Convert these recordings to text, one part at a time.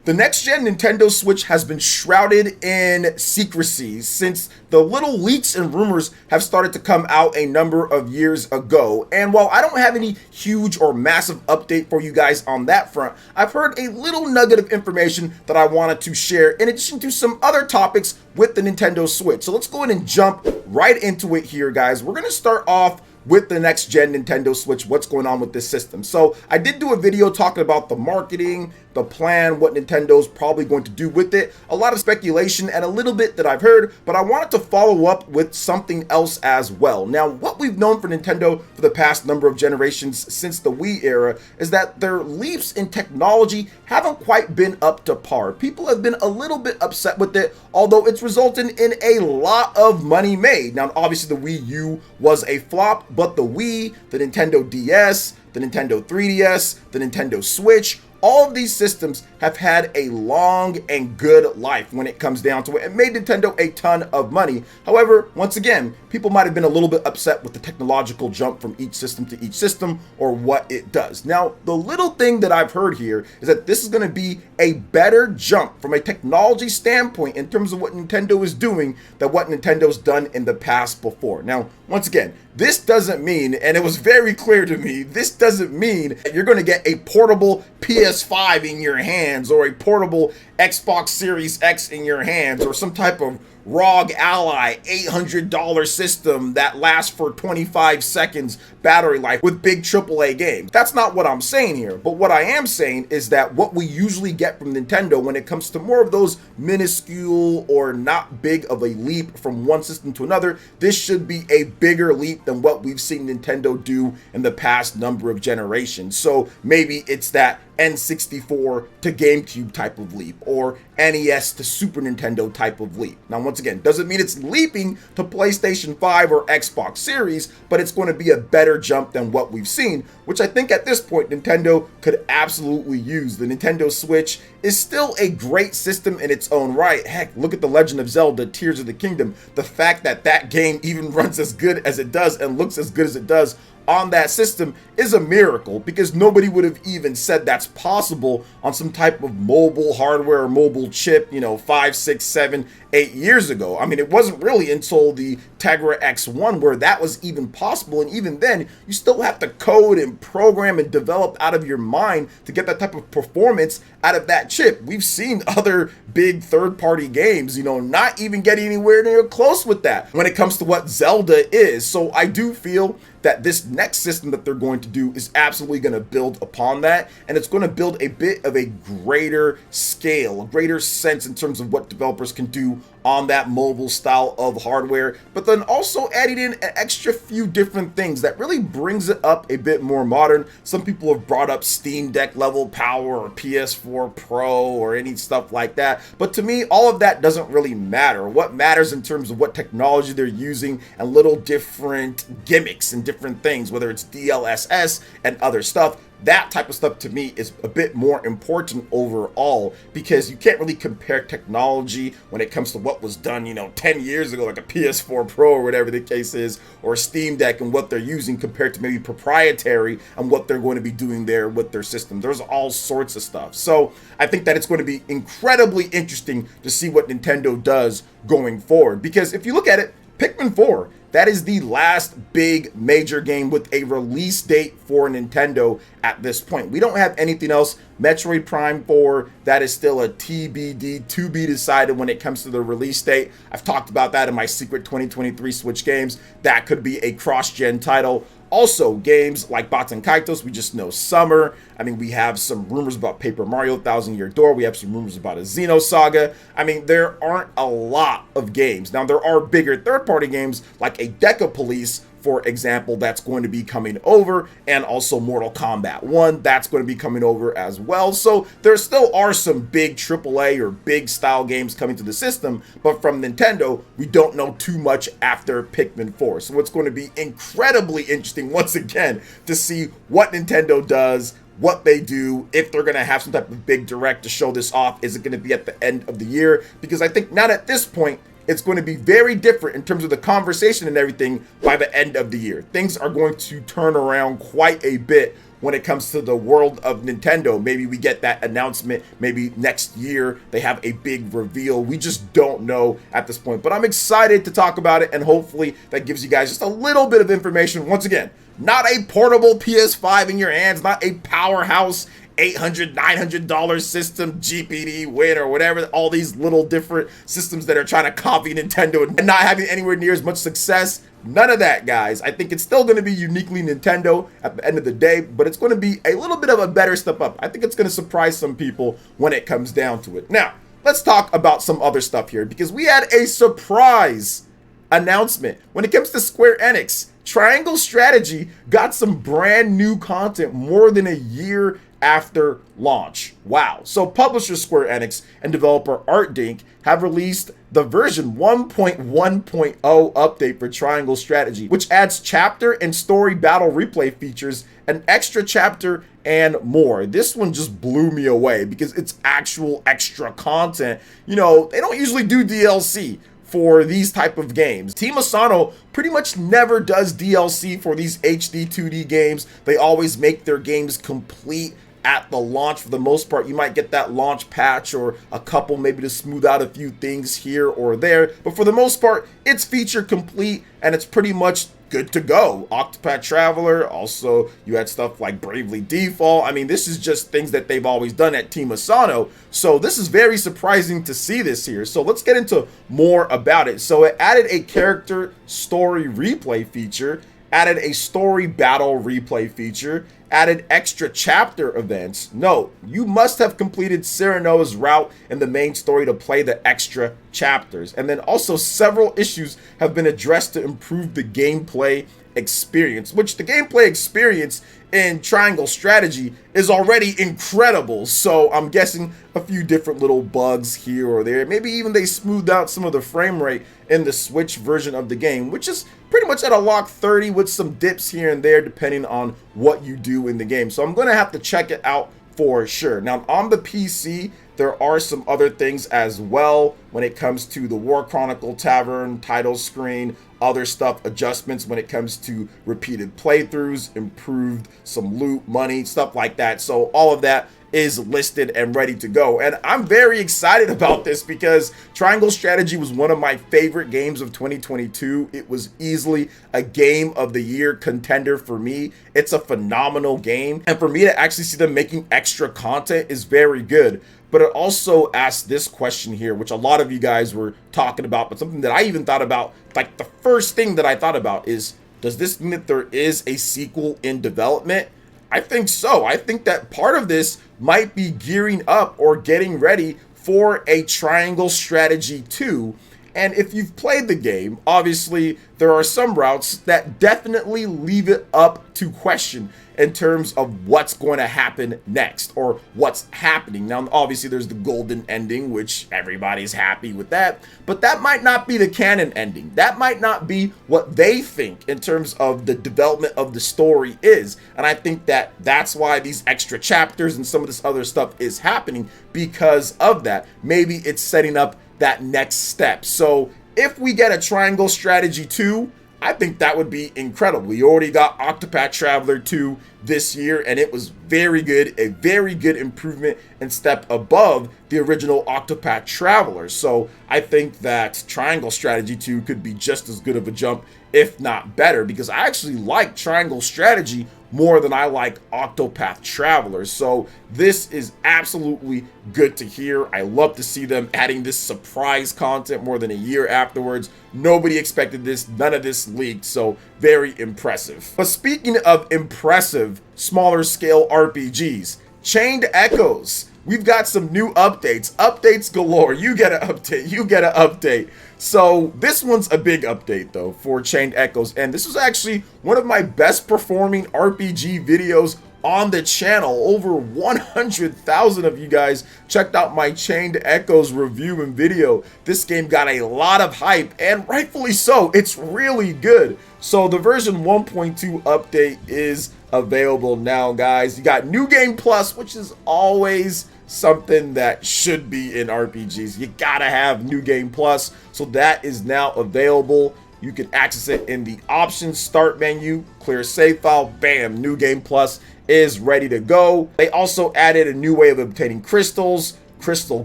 The next-gen Nintendo Switch has been shrouded in secrecy since the little leaks and rumors have started to come out a number of years ago. And while I don't have any huge or massive update for you guys on that front, I've heard a little nugget of information that I wanted to share in addition to some other topics with the Nintendo Switch. So let's go ahead and jump right into it here, guys. We're going to start off with the next gen Nintendo Switch, what's going on with this system. So I did do a video talking about the marketing, the plan, what Nintendo's probably going to do with it, a lot of speculation and a little bit that I've heard, but I wanted to follow up with something else as well. Now, what we've known for Nintendo for the past number of generations since the Wii era is that their leaps in technology haven't quite been up to par. People have been a little bit upset with it, although it's resulted in a lot of money made. Now, obviously the Wii U was a flop, but the Wii, the Nintendo DS, the Nintendo 3DS, the Nintendo Switch, all of these systems have had a long and good life when it comes down to it and made Nintendo a ton of money. However, once again, people might have been a little bit upset with the technological jump from each system to each system or what it does. Now, the little thing that I've heard here is that this is going to be a better jump from a technology standpoint in terms of what Nintendo is doing than what Nintendo's done in the past before. Now, once again, this doesn't mean, and it was very clear to me, this doesn't mean that you're going to get a portable PS5 in your hands or a portable Xbox Series X in your hands or some type of ROG Ally $800 system that lasts for 25 seconds battery life with big AAA games. That's not what I'm saying here, but what I am saying is that what we usually get from Nintendo when it comes to more of those minuscule or not big of a leap from one system to another, this should be a bigger leap than what we've seen Nintendo do in the past number of generations. So maybe it's that N64 to GameCube type of leap or NES to Super Nintendo type of leap. Now, once again, doesn't mean it's leaping to PlayStation 5 or Xbox Series, but it's going to be a better jump than what we've seen, which I think at this point Nintendo could absolutely use. The Nintendo Switch is still a great system in its own right. Heck, look at The Legend of Zelda Tears of the Kingdom. The fact that that game even runs as good as it does and looks as good as it does on that system is a miracle, because nobody would have even said that's possible on some type of mobile hardware or mobile chip, 5, 6, 7, 8 years ago. I mean, it wasn't really until the Tegra X1 where that was even possible, and even then you still have to code and program and develop out of your mind to get that type of performance out of that chip. We've seen other big third-party games, not even getting anywhere near close with that when it comes to what Zelda is. So I do feel that this next system that they're going to do is absolutely going to build upon that, and it's going to build a bit of a greater scale, a greater sense in terms of what developers can do on that mobile style of hardware, but then also adding in an extra few different things that really brings it up a bit more modern. Some people have brought up Steam Deck level power or PS4 Pro or any stuff like that, but to me, all of that doesn't really matter. What matters in terms of what technology they're using and little different gimmicks and different things, whether it's DLSS and other stuff. That type of stuff to me is a bit more important overall, because you can't really compare technology when it comes to what was done, 10 years ago, like a PS4 Pro or whatever the case is, or Steam Deck, and what they're using compared to maybe proprietary and what they're going to be doing there with their system. There's all sorts of stuff. So I think that it's going to be incredibly interesting to see what Nintendo does going forward, because if you look at it, Pikmin 4, that is the last big major game with a release date for Nintendo at this point. We don't have anything else. Metroid Prime 4, that is still a TBD, to be decided when it comes to the release date. I've talked about that in my secret 2023 Switch games. That could be a cross-gen title. Also, games like Baten Kaitos, we just know summer. I mean, we have some rumors about Paper Mario Thousand Year Door. We have some rumors about a Xenosaga. I mean, there aren't a lot of games. Now, there are bigger third-party games like a Deca Police, for example, that's going to be coming over, and also Mortal Kombat 1, that's going to be coming over as well. So there still are some big AAA or big style games coming to the system, but from Nintendo, we don't know too much after Pikmin 4. So it's going to be incredibly interesting, once again, to see what Nintendo does, what they do, if they're going to have some type of big direct to show this off. Is it going to be at the end of the year? Because I think not at this point, it's going to be very different in terms of the conversation and everything by the end of the year. Things are going to turn around quite a bit when it comes to the world of Nintendo. Maybe we get that announcement, maybe next year they have a big reveal. We just don't know at this point, but I'm excited to talk about it, and hopefully that gives you guys just a little bit of information. Once again, not a portable PS5 in your hands, not a powerhouse $800, $900 system, GPD, Win, or whatever, all these little different systems that are trying to copy Nintendo and not having anywhere near as much success. None of that, guys. I think it's still going to be uniquely Nintendo at the end of the day, but it's going to be a little bit of a better step up. I think it's going to surprise some people when it comes down to it. Now, let's talk about some other stuff here, because we had a surprise announcement when it comes to Square Enix. Triangle Strategy got some brand new content more than a year after launch. Wow. So publisher Square Enix and developer ArtDink have released the version 1.1.0 update for Triangle Strategy, which adds chapter and story battle replay features, an extra chapter, and more. This one just blew me away because it's actual extra content. You know, they don't usually do DLC for these type of games. Team Asano pretty much never does DLC for these HD 2D games. They always make their games complete at the launch. For the most part, you might get that launch patch or a couple maybe to smooth out a few things here or there, but for the most part, it's feature complete and it's pretty much good to go. Octopath Traveler, also you had stuff like Bravely Default. I mean, this is just things that they've always done at Team Asano, so this is very surprising to see this here. So let's get into more about it. So it added a character story replay feature, added a story battle replay feature, added extra chapter events. Note, you must have completed Cyranoa's route in the main story to play the extra chapters. And then also several issues have been addressed to improve the gameplay experience, which the gameplay experience in Triangle Strategy is already incredible. So I'm guessing a few different little bugs here or there. Maybe even they smoothed out some of the frame rate in the Switch version of the game, which is pretty much at a lock 30 with some dips here and there depending on what you do in the game. So I'm going to have to check it out for sure. Now on the PC, there are some other things as well when it comes to the War Chronicle Tavern, title screen, other stuff, adjustments when it comes to repeated playthroughs, improved some loot, money, stuff like that. So all of that is listed and ready to go. And I'm very excited about this because Triangle Strategy was one of my favorite games of 2022. It was easily a game of the year contender for me. It's a phenomenal game. And for me to actually see them making extra content is very good. But it also asks this question here, which a lot of you guys were talking about, but something that I even thought about, like the first thing that I thought about is, does this mean that there is a sequel in development? I think so. I think that part of this might be gearing up or getting ready for a Triangle Strategy 2. And if you've played the game, obviously there are some routes that definitely leave it up to question in terms of what's going to happen next or what's happening. Now, obviously there's the golden ending, which everybody's happy with that, but that might not be the canon ending. That might not be what they think in terms of the development of the story is. And I think that that's why these extra chapters and some of this other stuff is happening because of that. Maybe it's setting up that next step. So if we get a Triangle Strategy 2, I think that would be incredible. We already got Octopath Traveler 2 this year, and it was very good, a very good improvement and step above the original Octopath Traveler. So I think that Triangle Strategy 2 could be just as good of a jump, if not better, because I actually like Triangle Strategy more than I like Octopath Traveler. So this is absolutely good to hear. I love to see them adding this surprise content more than a year afterwards. Nobody expected this, none of this leaked, so very impressive. But speaking of impressive, smaller scale RPGs, Chained Echoes. We've got some new updates. Updates galore. You get an update. You get an update. So this one's a big update though for Chained Echoes. And this was actually one of my best performing RPG videos on the channel. Over 100,000 of you guys checked out my Chained Echoes review and video. This game got a lot of hype, and rightfully so. It's really good. So the version 1.2 update is available now, guys. You got New Game Plus, which is always something that should be in RPGs. You gotta have New Game Plus. So that is now available. You can access it in the options start menu, clear save file, bam, New Game Plus is ready to go. They also added a new way of obtaining crystals, crystal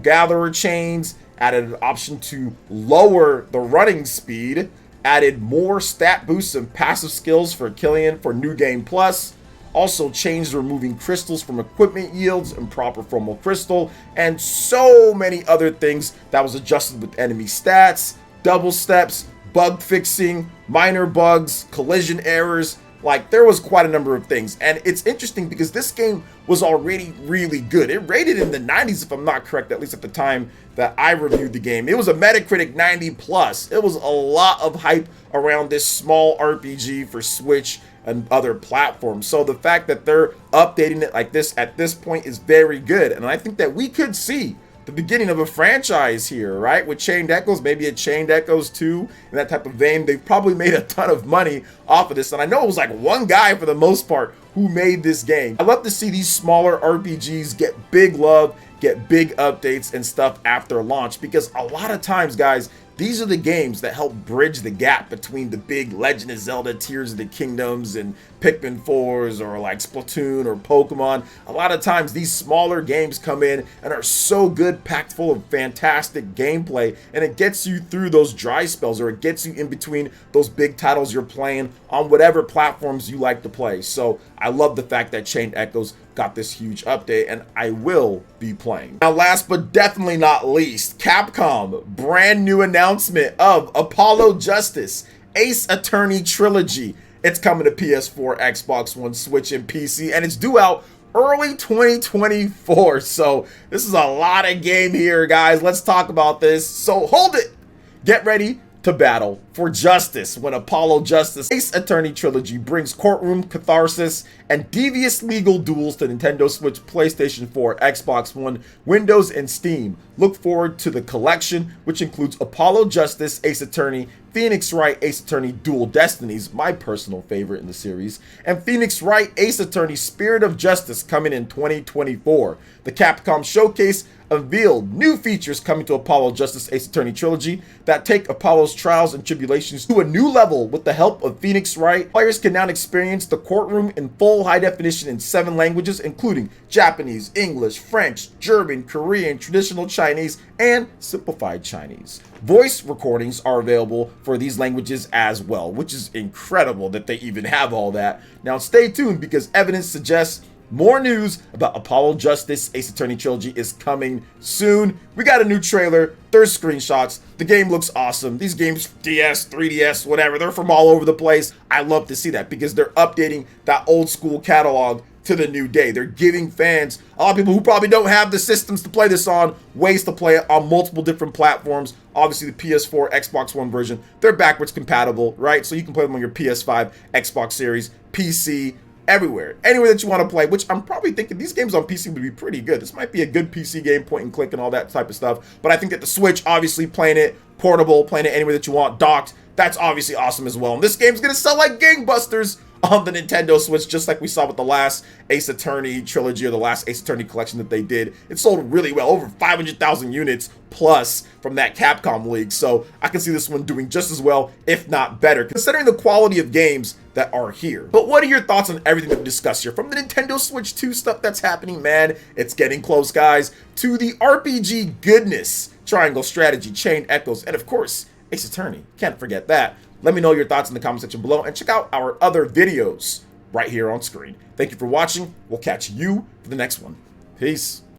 gatherer chains, added an option to lower the running speed, added more stat boosts and passive skills for Killian for New Game Plus, also changed removing crystals from equipment yields and proper formal crystal, and so many other things that was adjusted with enemy stats, double steps, bug fixing, minor bugs, collision errors. Like, there was quite a number of things. And it's interesting because this game was already really good. It rated in the 90s, if I'm not correct, at least at the time that I reviewed the game. It was a Metacritic 90 plus. It was a lot of hype around this small RPG for Switch and other platforms. So the fact that they're updating it like this at this point is very good. And I think that we could see the beginning of a franchise here, right? With Chained Echoes, maybe a Chained Echoes 2 in that type of vein. They've probably made a ton of money off of this. And I know it was like one guy for the most part who made this game. I love to see these smaller RPGs get big love, get big updates and stuff after launch, because a lot of times, guys, these are the games that help bridge the gap between the big Legend of Zelda, Tears of the Kingdoms, and Pikmin 4s, or like Splatoon or Pokemon. A lot of times these smaller games come in and are so good, packed full of fantastic gameplay, and it gets you through those dry spells, or it gets you in between those big titles you're playing on whatever platforms you like to play. So I love the fact that Chained Echoes got this huge update, and I will be playing. Now, last but definitely not least, Capcom, brand new announcement of Apollo Justice, Ace Attorney Trilogy. It's coming to PS4, Xbox One, Switch, and PC, and it's due out early 2024. So this is a lot of game here, guys. Let's talk about this. So hold it. Get ready to battle for justice when Apollo Justice Ace Attorney Trilogy brings courtroom catharsis and devious legal duels to Nintendo Switch, PlayStation 4, Xbox One, Windows, and Steam. Look forward to the collection, which includes Apollo Justice Ace Attorney, Phoenix Wright Ace Attorney Dual Destinies, my personal favorite in the series, and Phoenix Wright Ace Attorney Spirit of Justice coming in 2024. The Capcom Showcase unveiled new features coming to Apollo Justice Ace Attorney Trilogy that take Apollo's trials and tribulations to a new level with the help of Phoenix Wright. Players can now experience the courtroom in full high definition in 7 languages, including Japanese, English, French, German, Korean, traditional Chinese, and simplified Chinese. Voice recordings are available for these languages as well, which is incredible that they even have all that. Now stay tuned, because evidence suggests more news about Apollo Justice Ace Attorney Trilogy is coming soon. We got a new trailer, there's screenshots, the game looks awesome. These games, DS, 3DS, whatever, they're from all over the place. I love to see that, because they're updating that old school catalog to the new day. They're giving fans, a lot of people who probably don't have the systems to play this on, ways to play it on multiple different platforms. Obviously the PS4, Xbox One version, they're backwards compatible, right? So you can play them on your PS5, Xbox Series, PC, everywhere, anywhere that you want to play, which I'm probably thinking these games on PC would be pretty good. This might be a good PC game, point and click and all that type of stuff. But I think that the Switch, obviously playing it portable, playing it anywhere that you want, docked, that's obviously awesome as well. And this game's going to sell like gangbusters on the Nintendo Switch, just like we saw with the last Ace Attorney Trilogy, or the last Ace Attorney collection that they did. It sold really well, over 500,000 units plus from that Capcom league. So I can see this one doing just as well, if not better, considering the quality of games that are here. But what are your thoughts on everything that we discussed here? From the Nintendo Switch 2 stuff that's happening, man, it's getting close, guys, to the RPG goodness, Triangle Strategy, Chained Echoes, and of course, Ace Attorney. Can't forget that. Let me know your thoughts in the comment section below, and check out our other videos right here on screen. Thank you for watching. We'll catch you for the next one. Peace.